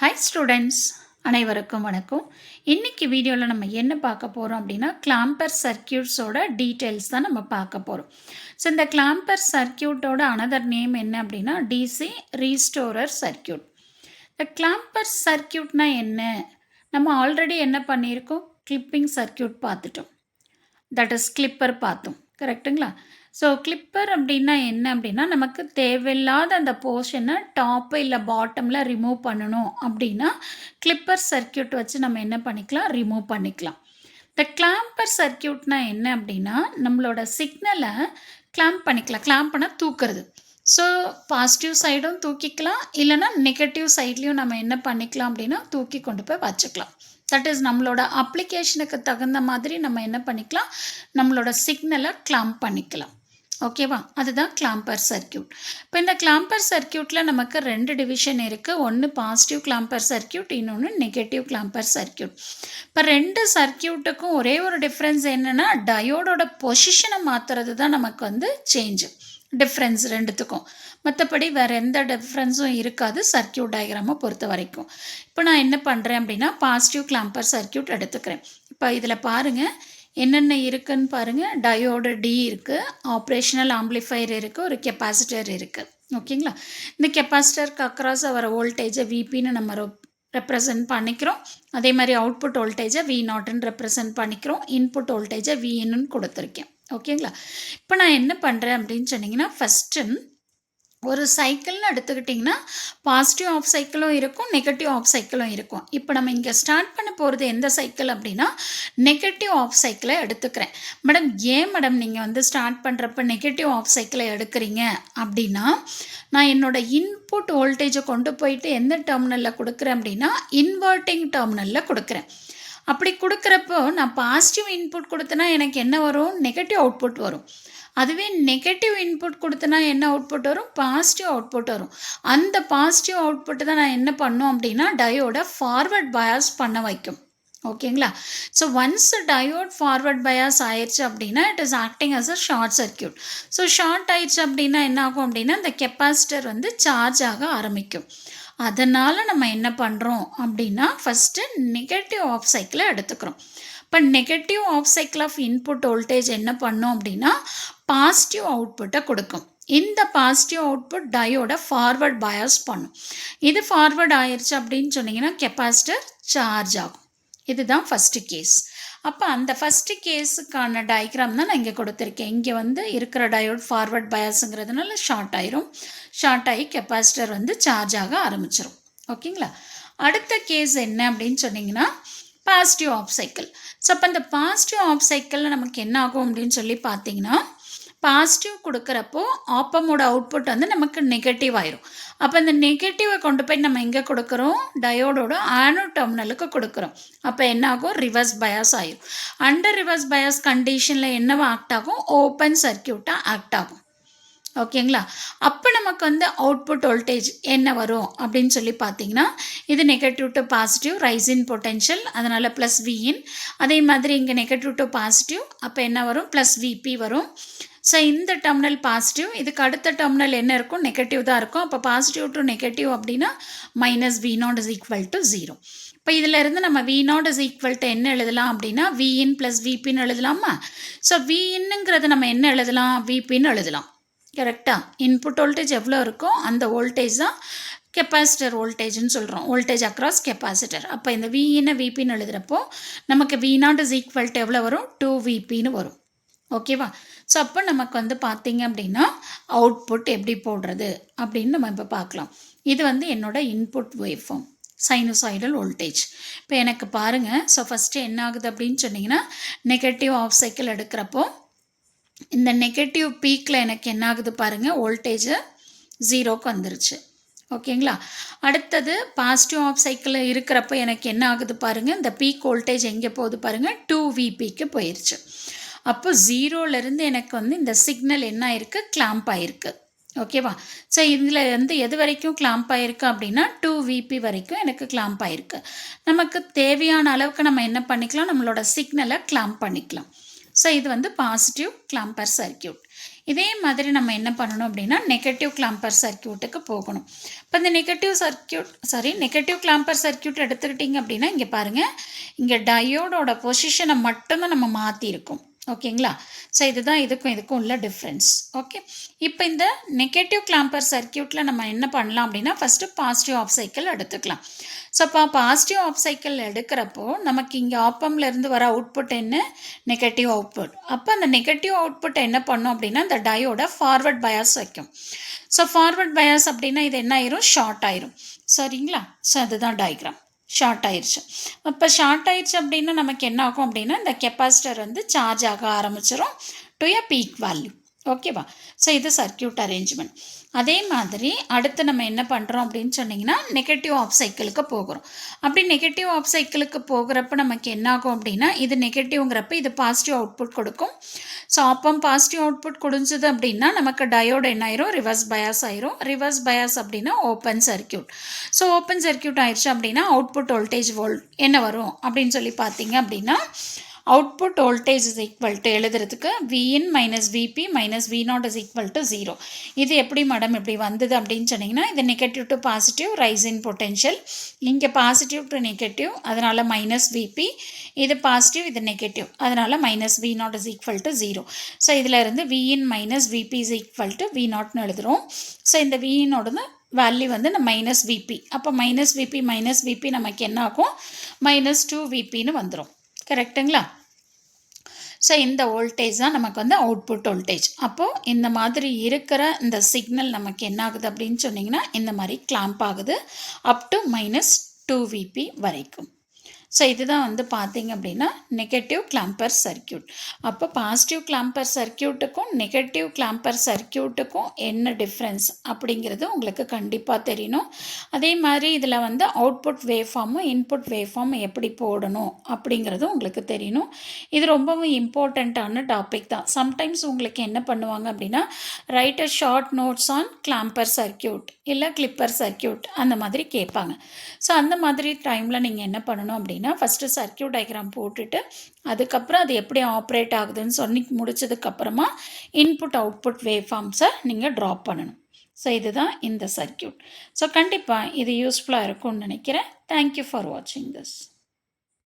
Hi students, அனைவருக்கும் வணக்கம். இன்னைக்கு வீடியோவில் நம்ம என்ன பார்க்க போகிறோம் அப்படின்னா கிளாம்பர் சர்க்கியூட்ஸோட டீட்டெயில்ஸ் தான் நம்ம பார்க்க போகிறோம். ஸோ இந்த கிளாம்பர் சர்க்கியூட்டோட அனதர் நேம் என்ன அப்படின்னா டிசி ரீஸ்டோரர் சர்க்கியூட். இந்த கிளாம்பர் சர்க்கியூட்னா என்ன? நம்ம ஆல்ரெடி என்ன பண்ணியிருக்கோம், கிளிப்பிங் சர்க்கியூட் பார்த்துட்டோம், தட் இஸ் கிளிப்பர் பார்த்தோம், கரெக்டுங்களா? ஸோ கிளிப்பர் அப்படின்னா என்ன அப்படின்னா நமக்கு தேவையில்லாத அந்த போர்ஷனை டாப்பு இல்லை பாட்டமில் ரிமூவ் பண்ணணும் அப்படின்னா கிளிப்பர் சர்க்கியூட் வச்சு நம்ம என்ன பண்ணிக்கலாம், ரிமூவ் பண்ணிக்கலாம். இந்த கிளாம்பர் சர்க்கியூட்னா என்ன அப்படின்னா நம்மளோட சிக்னலை கிளாம்ப் பண்ணிக்கலாம். கிளாம்ப் பண்ணால் தூக்குறது. ஸோ பாசிட்டிவ் சைடும் தூக்கிக்கலாம், இல்லைனா நெகட்டிவ் சைட்லேயும் நம்ம என்ன பண்ணிக்கலாம் அப்படின்னா தூக்கி கொண்டு போய் வச்சுக்கலாம். தட் இஸ் நம்மளோட அப்ளிகேஷனுக்கு தகுந்த மாதிரி நம்ம என்ன பண்ணிக்கலாம், நம்மளோட சிக்னலை கிளாம்ப் பண்ணிக்கலாம். ஓகேவா? அதுதான் கிளாம்பர் சர்க்கியூட். இப்போ இந்த கிளாம்பர் சர்க்கியூட்டில் நமக்கு ரெண்டு டிவிஷன் இருக்குது. ஒன்று பாசிட்டிவ் கிளாம்பர் சர்க்கியூட், இன்னொன்று நெகட்டிவ் கிளாம்பர் சர்க்கியூட். இப்போ ரெண்டு சர்க்கியூட்டுக்கும் ஒரே ஒரு டிஃப்ரென்ஸ் என்னென்னா டயோடோட பொசிஷனை மாற்றுறது தான் நமக்கு வந்து சேஞ்சு டிஃப்ரென்ஸ் ரெண்டுத்துக்கும். மற்றபடி வேறு எந்த டிஃப்ரென்ஸும் இருக்காது சர்க்கியூட் டயக்ராமை பொறுத்த வரைக்கும். இப்போ நான் என்ன பண்ணுறேன் அப்படின்னா பாசிட்டிவ் கிளாம்பர் சர்க்கியூட் எடுத்துக்கிறேன். இப்போ இதில் பாருங்கள் என்னென்ன இருக்குன்னு பாருங்கள். டயோடு டி இருக்குது, ஆப்ரேஷனல் ஆம்ப்ளிஃபையர் இருக்குது, ஒரு கெப்பாசிட்டர் இருக்குது. ஓகேங்களா? இந்த கெப்பாசிட்டருக்கு அக்ராஸ் வர வோல்டேஜை விபின்னு நம்ம ரெப்ரசன்ட் பண்ணிக்கிறோம். அதே மாதிரி அவுட்புட் வோல்டேஜை வி நாட்டுன்னு ரெப்ரசன்ட் பண்ணிக்கிறோம். இன்புட் வோல்டேஜை வின்னு கொடுத்துருக்கேன். ஓகேங்களா? இப்போ நான் என்ன பண்ணுறேன் அப்படின்னு சொன்னிங்கன்னா ஃபஸ்ட்டு ஒரு சைக்கிள்னு எடுத்துக்கிட்டிங்கன்னா பாசிட்டிவ் ஆஃப் சைக்கிளும் இருக்கும், நெகட்டிவ் ஆஃப் சைக்கிளும் இருக்கும். இப்போ நம்ம இங்கே ஸ்டார்ட் பண்ண போகிறது எந்த சைக்கிள் அப்படின்னா நெகட்டிவ் ஆஃப் சைக்கிளை எடுத்துக்கிறேன். மேடம் ஏன் மேடம் நீங்கள் வந்து ஸ்டார்ட் பண்ணுறப்ப நெகட்டிவ் ஆஃப் சைக்கிளை எடுக்கிறீங்க அப்படின்னா நான் என்னோடய இன்புட் வோல்டேஜை கொண்டு போயிட்டு எந்த டெர்மினலில் கொடுக்குறேன் அப்படின்னா இன்வெர்ட்டிங் டெர்மினலில் கொடுக்குறேன். அப்படி கொடுக்குறப்போ நான் பாசிட்டிவ் இன்புட் கொடுத்தனா எனக்கு என்ன வரும், நெகட்டிவ் அவுட்புட் வரும். அதுவே நெகட்டிவ் இன்புட் கொடுத்தனா என்ன அவுட்புட் வரும், பாசிட்டிவ் அவுட்புட் வரும். அந்த பாசிட்டிவ் அவுட்புட்டு தான் நான் என்ன பண்ணோம் அப்படின்னா டயோட ஃபார்வர்ட் பயாஸ் பண்ண வைக்கும். ஓகேங்களா? So once diode forward bias ஆயிடுச்சு அப்படின்னா it is acting as a short circuit. So short ஆயிடுச்சு அப்படின்னா என்ன ஆகும் அப்படின்னா இந்த கெப்பாசிட்டர் வந்து சார்ஜ் ஆக ஆரம்பிக்கும். அதனால் நம்ம என்ன பண்ணுறோம் அப்படின்னா ஃபஸ்ட்டு நெகட்டிவ் ஆஃப் சைக்கிளை எடுத்துக்கிறோம். இப்போ negative half cycle of input voltage என்ன பண்ணோம் அப்படின்னா பாசிட்டிவ் அவுட்புட்டை கொடுக்கும். இந்த பாசிட்டிவ் அவுட்புட் டயோட ஃபார்வர்ட் பயாஸ் பண்ணும். இது ஃபார்வர்ட் ஆயிடுச்சு அப்படின்னு சொன்னீங்கன்னா கெப்பாசிட்டர் சார்ஜ் ஆகும். இதுதான் ஃபஸ்ட்டு கேஸ். அப்போ அந்த ஃபஸ்ட்டு கேஸுக்கான டயக்ராம் தான் நான் இங்கே கொடுத்துருக்கேன். இங்கே வந்து இருக்கிற டயோட் ஃபார்வர்ட் பயாஸுங்கிறதுனால ஷார்ட் ஆயிரும். ஷார்ட் ஆகி கெப்பாசிட்டர் வந்து சார்ஜ் ஆக ஆரம்பிச்சிடும். ஓகேங்களா? அடுத்த கேஸ் என்ன அப்படின்னு சொன்னிங்கன்னா பாசிட்டிவ் ஆஃப் சைக்கிள். ஸோ அப்போ இந்த பாசிட்டிவ் ஆஃப் சைக்கிளில் நமக்கு என்ன ஆகும் அப்படின்னு சொல்லி பார்த்தீங்கன்னா பாசிட்டிவ் கொடுக்குறப்போ ஆப்பமோட அவுட்புட் வந்து நமக்கு நெகட்டிவ் ஆயிரும். அப்போ இந்த நெகட்டிவை கொண்டு போய் நம்ம எங்கே கொடுக்குறோம், டயோடோட ஆனோட் டெர்மினலுக்கு கொடுக்குறோம். அப்போ என்ன ஆகும், ரிவர்ஸ் பயாஸ் ஆயிரும். அண்டர் ரிவர்ஸ் பயாஸ் கண்டிஷனில் என்னவா ஆக்ட் ஆகும், ஓப்பன் சர்க்கியூட்டாக ஆக்ட் ஆகும். ஓகேங்களா? அப்போ நமக்கு வந்து அவுட்புட் வோல்டேஜ் என்ன வரும் அப்படின்னு சொல்லி பார்த்தீங்கன்னா இது negative to positive rise in potential, அதனால் ப்ளஸ் விஇன். அதே மாதிரி இங்கே நெகட்டிவ் டு பாசிட்டிவ், அப்போ என்ன வரும், ப்ளஸ் விபி வரும். ஸோ இந்த டெர்மினல் பாசிட்டிவ், இதுக்கு அடுத்த டெர்மினல் என்ன இருக்கும், நெகட்டிவ் தான் இருக்கும். அப்போ பாசிட்டிவ் டு நெகட்டிவ் அப்படின்னா minus V naught is equal to 0. இப்போ இதிலேருந்து நம்ம V naught is equal to என்ன எழுதலாம் அப்படின்னா விஇன் ப்ளஸ் விபின்னு எழுதலாமா? ஸோ விஇன்னுங்கிறது நம்ம என்ன எழுதலாம், விபின்னு எழுதலாம். கரெக்டாக? இன்புட் வோல்டேஜ் எவ்வளோ இருக்கோ அந்த வோல்டேஜ் தான் கெப்பாசிட்டர் வோல்டேஜ்னு சொல்கிறோம், வோல்டேஜ் அக்ராஸ் கெப்பாசிட்டர். அப்போ இந்த விஇன்னு விபின்னு எழுதுகிறப்போ நமக்கு V naught is equal to எவ்வளோ வரும், 2விபின்னு வரும். ஓகேவா? ஸோ அப்போ நமக்கு வந்து பார்த்தீங்க அப்படின்னா அவுட்புட் எப்படி போடுறது அப்படின்னு நம்ம இப்போ பார்க்கலாம். இது வந்து என்னோட input wave form, sinusoidal voltage. இப்போ எனக்கு பாருங்கள். ஸோ ஃபஸ்ட்டு என்ன ஆகுது அப்படின்னு சொன்னிங்கன்னா நெகட்டிவ் ஆஃப் சைக்கிள் எடுக்கிறப்போ இந்த நெகட்டிவ் பீக்கில் எனக்கு என்ன ஆகுது பாருங்கள், வோல்டேஜு 0க்கு வந்துருச்சு. ஓகேங்களா? அடுத்தது பாசிட்டிவ் ஆஃப் சைக்கிளில் இருக்கிறப்ப எனக்கு என்ன ஆகுது பாருங்கள், இந்த பீக் வோல்டேஜ் எங்கே போகுது பாருங்கள், 2விபிக்கு போயிடுச்சு. அப்போ 0லேருந்து எனக்கு வந்து இந்த சிக்னல் என்ன ஆயிருக்கு, கிளாம்ப் ஆயிருக்கு. ஓகேவா? ஸோ இதில் வந்து எது வரைக்கும் கிளாம்ப் ஆயிருக்கு அப்படின்னா 2விபி வரைக்கும் எனக்கு கிளாம்ப் ஆயிருக்கு. நமக்கு தேவையான அளவுக்கு நம்ம என்ன பண்ணிக்கலாம், நம்மளோட சிக்னலை கிளாம்ப் பண்ணிக்கலாம். ஸோ இது வந்து பாசிட்டிவ் கிளாம்பர் சர்க்கியூட். இதே மாதிரி நம்ம என்ன பண்ணணும் அப்படின்னா நெகட்டிவ் கிளாம்பர் சர்க்கியூட்டுக்கு போகணும். இப்போ இந்த நெகட்டிவ் கிளாம்பர் சர்க்கியூட் எடுத்துக்கிட்டிங்க அப்படின்னா இங்கே பாருங்கள், இங்கே டயோடோட பொசிஷனை மட்டும்தான் நம்ம மாற்றிருக்கோம். ஓகேங்களா? ஸோ இதுதான் இதுக்கும் உள்ள டிஃப்ரென்ஸ். ஓகே, இப்போ இந்த நெகட்டிவ் கிளாம்பர் சர்க்கியூட்டில் நம்ம என்ன பண்ணலாம் அப்படின்னா ஃபஸ்ட்டு பாசிட்டிவ் ஆஃப் சைக்கிள் எடுத்துக்கலாம். ஸோ இப்போ பாசிட்டிவ் ஆஃப் சைக்கிள் எடுக்கிறப்போ நமக்கு இங்கே ஆப்பம்லேருந்து வர அவுட்புட் என்ன? Negative output. அப்போ அந்த நெகட்டிவ் அவுட்புட் என்ன பண்ணும் அப்படின்னா இந்த டயோட ஃபார்வர்ட் பயாஸ் வைக்கும். ஸோ ஃபார்வர்ட் பயாஸ் அப்படின்னா இது என்ன ஆயிரும்? ஷார்ட் ஆயிரும். சரிங்களா? ஸோ அதுதான் டயக்ராம். ஷார்ட் ஆயிடுச்சு. இப்போ ஷார்ட் ஆயிடுச்சு அப்படின்னா நமக்கு என்ன ஆகும் அப்படின்னா இந்த கெப்பாசிட்டர் வந்து சார்ஜ் ஆக ஆரம்பிச்சிடும் டு எ பீக் வேல்யூ. ஓகேவா? ஸோ இது சர்க்கியூட் அரேஞ்ச்மெண்ட். அதே மாதிரி அடுத்து நம்ம என்ன பண்ணுறோம் அப்படின்னு சொன்னிங்கன்னா நெகட்டிவ் ஆஃப் சைக்கிளுக்கு போகிறோம். அப்படி நெகட்டிவ் ஆஃப் சைக்கிளுக்கு போகிறப்ப நமக்கு என்ன ஆகும் அப்படின்னா இது நெகட்டிவ்ங்கிறப்ப இது பாசிட்டிவ் அவுட்புட் கொடுக்கும். ஸோ அப்போ பாசிட்டிவ் அவுட்புட் கொடுஞ்சது அப்படின்னா நமக்கு டயோடு என்ன ஆயிரும்? ரிவர்ஸ் பயாஸ் ஆயிரும். ரிவர்ஸ் பயாஸ் அப்படின்னா open circuit. So open circuit ஆயிடுச்சு அப்படின்னா அவுட்புட் வோல்டேஜ் என்ன வரும் அப்படின்னு சொல்லி பார்த்தீங்க அப்படின்னா output voltage is equal to எழுதுறதுக்கு Vin minus Vp minus V0 is equal to 0. இது எப்படி மேடம் இப்படி வந்தது அப்படின்னு சொன்னீங்கன்னா இது negative to positive rise in potential, இங்கே பாசிட்டிவ் டு நெகட்டிவ் அதனால் மைனஸ் Vp, இது பாசிட்டிவ் இது நெகட்டிவ் அதனால் minus V0 is equal to 0. So இதில் இருந்து Vin minus Vp is equal to V0ன்னு எழுதுகிறோம். ஸோ இந்த Vinோட வேல்யூ வந்து நம்ம மைனஸ் Vp, அப்போ மைனஸ் Vp நமக்கு என்ன ஆகும்? மைனஸ் 2Vpன்னு வந்துடும். கரெக்டுங்களா? ஸோ இந்த வோல்டேஜ் தான் நமக்கு வந்து அவுட்புட் வோல்டேஜ். அப்போது இந்த மாதிரி இருக்கிற இந்த சிக்னல் நமக்கு என்ன ஆகுது அப்படின்னு சொன்னிங்கன்னா இந்த மாதிரி கிளாம்ப் ஆகுது அப் டு மைனஸ் 2Vp வரைக்கும். ஸோ இதுதான் வந்து பார்த்தீங்க அப்படின்னா நெகட்டிவ் கிளாம்பர் சர்க்கியூட். அப்போ பாசிட்டிவ் கிளாம்பர் சர்க்கியூட்டுக்கும் நெகட்டிவ் கிளாம்பர் சர்க்கியூட்டுக்கும் என்ன டிஃப்ரென்ஸ் அப்படிங்கிறது உங்களுக்கு கண்டிப்பாக தெரியணும். அதே மாதிரி இதில் வந்து அவுட்புட் வேவ்ஃபார்மும் இன்புட் வேவ்ஃபார்ம் எப்படி போடணும் அப்படிங்கிறதும் உங்களுக்கு தெரியணும். இது ரொம்பவும் இம்பார்ட்டண்ட்டான டாபிக் தான். சம்டைம்ஸ் உங்களுக்கு என்ன பண்ணுவாங்க அப்படின்னா right a short notes on clamber circuit இல்லை கிளிப்பர் சர்க்கியூட் அந்த மாதிரி கேட்பாங்க. ஸோ அந்த மாதிரி டைமில் நீங்கள் என்ன பண்ணணும் அப்படின்னா ஃபஸ்ட்டு சர்க்கியூட் டயக்ராம் போட்டுட்டு அதுக்கப்புறம் அது எப்படி ஆப்ரேட் ஆகுதுன்னு சொல்லி முடிச்சதுக்கப்புறமா இன்புட் அவுட்புட் வேவ் ஃபார்ம்ஸை நீங்கள் ட்ராப் பண்ணணும். ஸோ இதுதான் இந்த சர்க்கியூட். ஸோ கண்டிப்பாக இது யூஸ்ஃபுல்லாக இருக்கும்னு நினைக்கிறேன். தேங்க்யூ ஃபார் வாட்சிங் திஸ்.